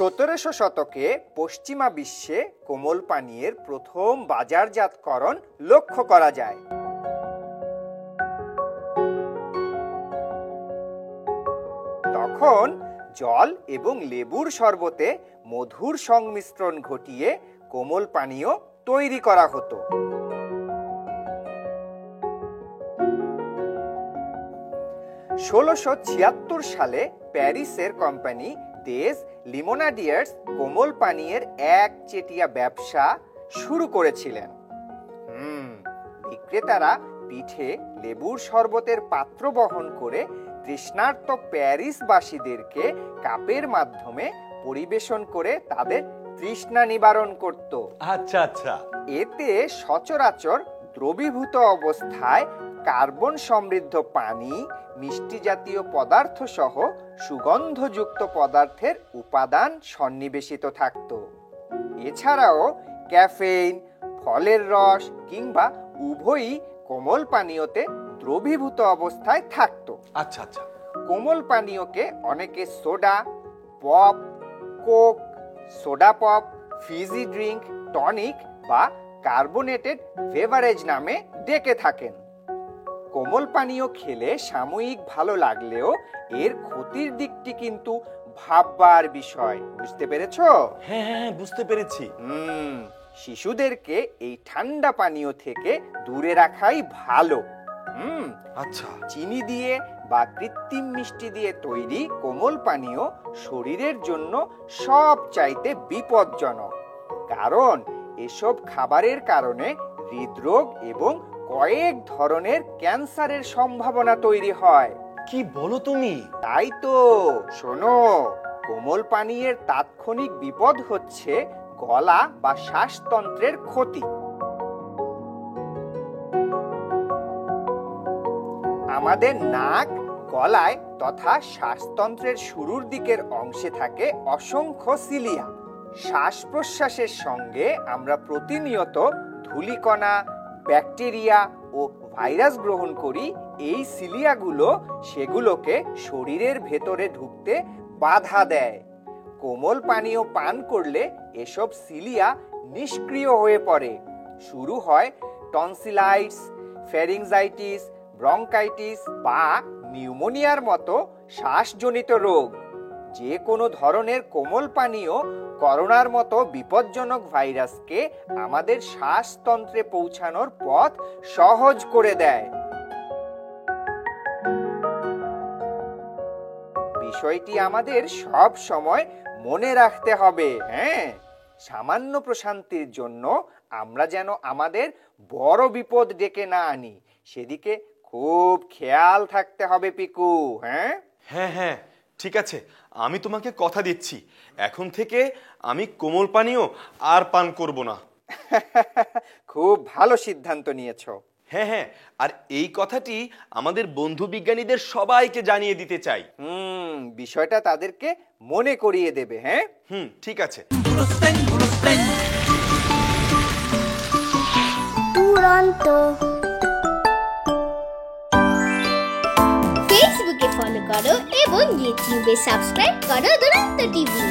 1700 শতকে পশ্চিমা বিশ্বে কোমল পানীয়ের প্রথম বাজারজাতকরণ লক্ষ্য করা যায়। তখন জল এবং লেবুর শরবতে মধুর সংমিশ্রণ ঘটিয়ে কোমল পানীয় তৈরি করা হতো। 1676 সালে প্যারিসের কোম্পানি দেস লিমোনাডিয়ার্স কোমল পানীয়ের একচেটিয়া ব্যবসা শুরু করেছিলেন। বিক্রেতারা পিঠে লেবুর শরবতের পাত্র বহন করে তৃষ্ণার্ত প্যারিসবাসীদেরকে কাপের মাধ্যমে পরিবেশন করে তাদের তৃষ্ণা নিবারণ করত। আচ্ছা আচ্ছা। এতে সচরাচর দ্রবীভূত অবস্থায় কার্বন সমৃদ্ধ পানি, মিষ্টি জাতীয় পদার্থ সহ সুগন্ধযুক্ত পদার্থের উপাদান সন্নিবেশিত থাকত। এছাড়াও ক্যাফেইন, ফলের রস কিংবা উভয়ই কোমল পানীয়তে দ্রবীভূত অবস্থায় থাকত। আচ্ছা আচ্ছা। কোমল পানীয়কে অনেকে soda pop, Coke, soda pop, Fiji drink, tonic বা কার্বোনেটেড বেভারেজ নামে ডেকে থাকেন। কোমল পানীয় খেলে সাময়িক ভালো লাগলেও এর ক্ষতির দিকটি কিন্তু ভাববার বিষয়। বুঝতে পেরেছো? হ্যাঁ হ্যাঁ, বুঝতে পেরেছি। শিশুদেরকে এই ঠান্ডা পানীয় থেকে দূরে রাখাই ভালো। আচ্ছা। চিনি দিয়ে বা কৃত্রিম মিষ্টি দিয়ে তৈরি কোমল পানীয় শরীরের জন্য সবচাইতে বিপজ্জনক, কারণ এসব খাবারের কারণে হৃদরোগ এবং কয়েক ধরনের ক্যান্সারের সম্ভাবনা তৈরি হয়। কি বলো তুমি? তাই তো। শোনো, কোমল পানীয়ের তাৎক্ষণিক বিপদ হচ্ছে গলা বা শ্বাসতন্ত্রের ক্ষতি। আমাদের নাক, গলায় তথা শ্বাসতন্ত্রের শুরুর দিকের অংশে থাকে অসংখ্য সিলিয়া। শ্বাস প্রশ্বাসের সঙ্গে আমরা প্রতিনিয়ত ধূলিকণা, ব্যাকটেরিয়া ও ভাইরাস গ্রহণ করি। এই সিলিয়াগুলো সেগুলোকে শরীরের ভেতরে ঢুকতে বাধা দেয়। কোমল পানীয় পান করলে এসব সিলিয়া নিষ্ক্রিয় হয়ে পড়ে। শুরু হয় টনসিলাইটিস, ফ্যারিংজাইটিস, ব্রঙ্কাইটিস বা নিউমোনিয়ার মতো শ্বাসজনিত রোগ। যে কোনো ধরনের কোমল পানীয় করোনার মতো বিপজ্জনক ভাইরাসকে আমাদের শ্বাসতন্ত্রে পৌঁছানোর পথ সহজ করে দেয়। বিষয়টি আমাদের সব সময় মনে রাখতে হবে। সামান্য প্রশান্তির জন্য আমরা যেন আমাদের বড় বিপদ ডেকে না আনি, সেদিকে খুব খেয়াল থাকতে হবে পিকু। হ্যাঁ হ্যাঁ, ঠিক আছে, আমি তোমাকে কথা দিচ্ছি, এখন থেকে আমি কোমল পানীয় আর পান করব না। খুব ভালো সিদ্ধান্ত নিয়েছো। হ্যাঁ, আর এই কথাটি আমাদের বন্ধু বিজ্ঞানীদের সবাইকে জানিয়ে দিতে চাই। বিষয়টা তাদেরকে মনে করিয়ে দেবে। হ্যাঁ ঠিক আছে। ফেসবুকে ফলো করো এবং ইউটিউবে সাবস্ক্রাইব করো দুরন্ত টিভি।